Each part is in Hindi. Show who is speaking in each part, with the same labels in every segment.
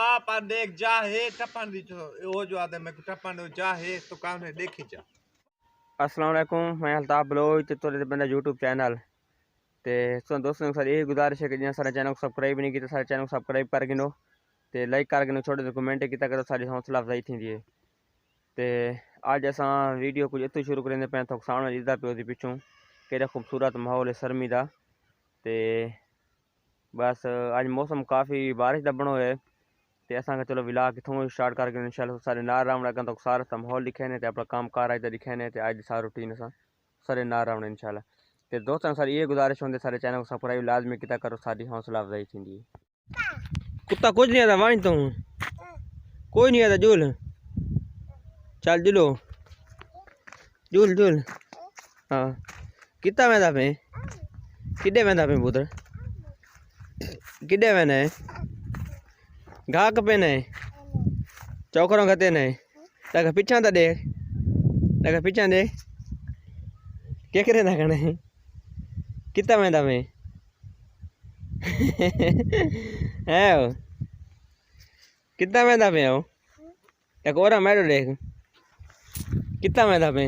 Speaker 1: आप देख जा है टपन दी वो जो आदमी में टपन जा है तो काम है देखी जा।
Speaker 2: अस्सलाम वालेकुम, मैं अल्ताफ बलोच ते तुहाडे बंदा यूट्यूब चैनल ते दोस्तों सारी यही गुजारिश है कि जिन्हें सारे चैनल को सब्सक्राइब नहीं किया सारे चैनल को सब्सक्राइब कर गिनो ते लाइक कर गिनो छोटे कमेंट किया करो सारी हौसला अफजाई थी है। ते अज अस वीडियो कुछ इतों शुरू करेंगे पे तो सामने दिखता पियो थी पिछों केड़ा खूबसूरत माहौल है सरमी का। ते बस अज मौसम काफ़ी बारिश का बनो है ते असा चलो विलाग इतों स्टार्ट करके इंशाल्लाह सारे नार रावण अगर तो सारा माहौल दिखे ने अपना काम कार अज दिखे ने अज सारा रूटीन असा सारे नार रावण इंशाल्लाह। तो दोस्तों सारी ये गुजारिश होंगे सारे चैनल को सब्सक्राइब लाजमी किया करो सारी हौसला अफजाई थी। कुत्ता कुछ नहीं आता वाणी तो कोई नहीं आता झूल चल झूलो झूल झूल हाँ कितना वेंदा पे किडे वेंदा पे पुत्र किडे वेंदा है घाह कपे ने चौकरों खते ने तक पिछा था देख तक पिछा दे क्या करे ना कने कितना वेंदा पे है कितना वेंदा पे हो एक और मैडो देख कितना वेंदा पे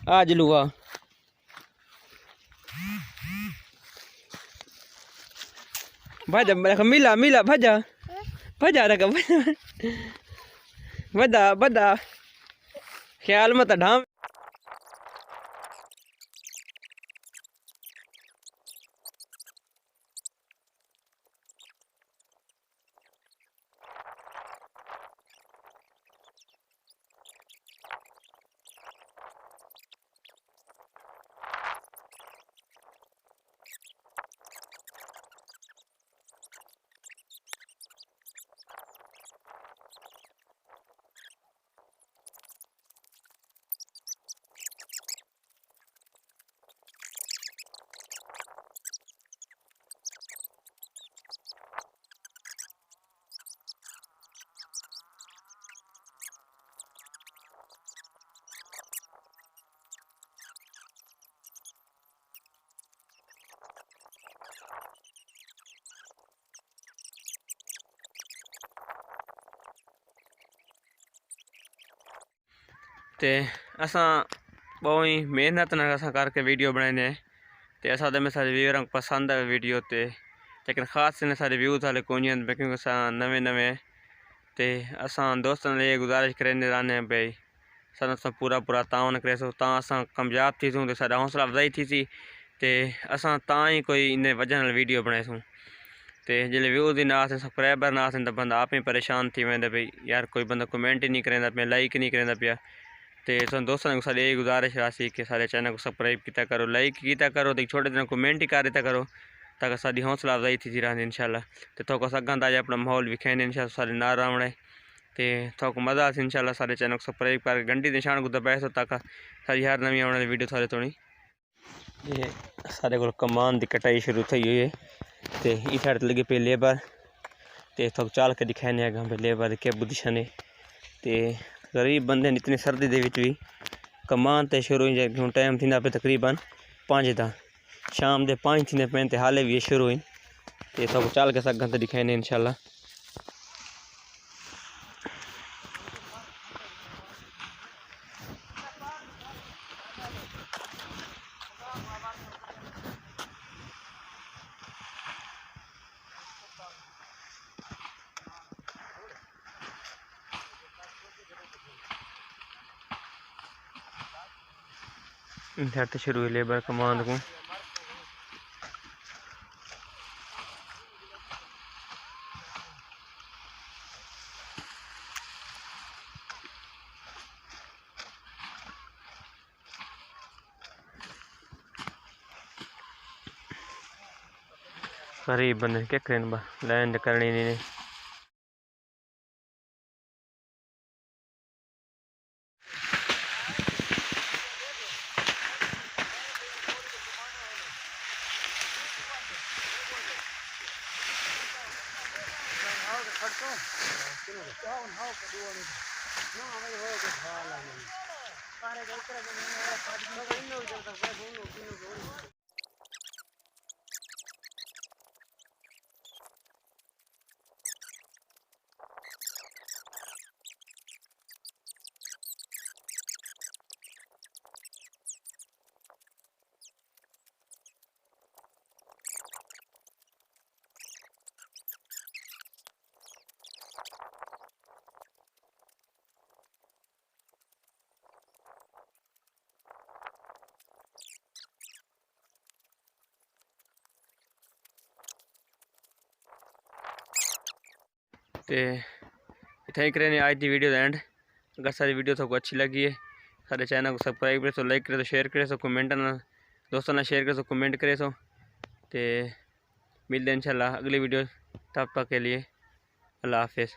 Speaker 2: आ जलूआ भजा मिला मिला भजा भजा रखा बदा बदा ख्याल मत ढाम। ते असा बहुत ही मेहनत न असा करके वीडियो बनाने ते असा में सारे व्यूअर पसंद है वीडियो ते लेकिन ख़ास ने सारे व्यू वाले कोई क्योंकि असा नवे नवे ते असा दोस्तों ने ये गुजारिश करें रहने भाई सन पूरा पूरा तावन करे सो ता असा कामयाब थी सूँ तो सारा हौसला अफजाई थी सी ते असा ता ही कोई इन वजह वीडियो बनाए सूँ ते जिले व्यूज़ ही ना सब्सक्राइबर ना तो बंदा आप ही परेशान थी वेंदे भाई यार कोई बंदा कमेंट ही नहीं करेंदा पे लाइक नहीं करेंदा पिया। तो दोस्तों को सारी यही गुजारिश राशि कि सारे चैनल को सब्सक्राइब किया करो लाइक किया करो तो छोटे दिन कमेंट ही कर देता करो ताकि सारी हौसला अफजाई थी रहती इंशाल्लाह। तो थोड़ा सगा अज अपना माहौल विखेने इंशाल्लाह सारे नार रावण है तो थोड़ा मज़ा आ इंशाल्लाह सारे चैनल को सब्सक्राइब कर घंटी निशान को दबाए सो ताकि सारी हर नवी आने वाली वीडियो थोड़े थोड़ी ये सारे को कमान की कटाई शुरू थी हुई है। तो इस साइड लगे पे लेबर तो थोड़ा चाल के दिखाने आगे पे लेबर क्या बुद्धिशा ने तो गरीब बंदे इतनी सर्दी भी कमान तो शुरू हूँ टाइम थी पे तकरीबन 5 था शाम के 5 थी पे तो हाले भी शुरू हुई तो सब चल के सगा तो दिखाने इंशाल्लाह। तो शुरू हुई लेबर कमान को गरीब बंदे क्या करें लैंड करनी नहीं। तो इतना ही करें आज की वीडियो का एंड। अगर सारी वीडियो आपको अच्छी लगी है सारे चैनल को सब्सक्राइब करे, लाइक करे, शेयर करे, कमेंट ना दोस्तों ना शेयर करे, कमेंट करे। तो मिलते हैं इंशाल्लाह अगली वीडियो, तब तक के लिए अल्लाह हाफिज़।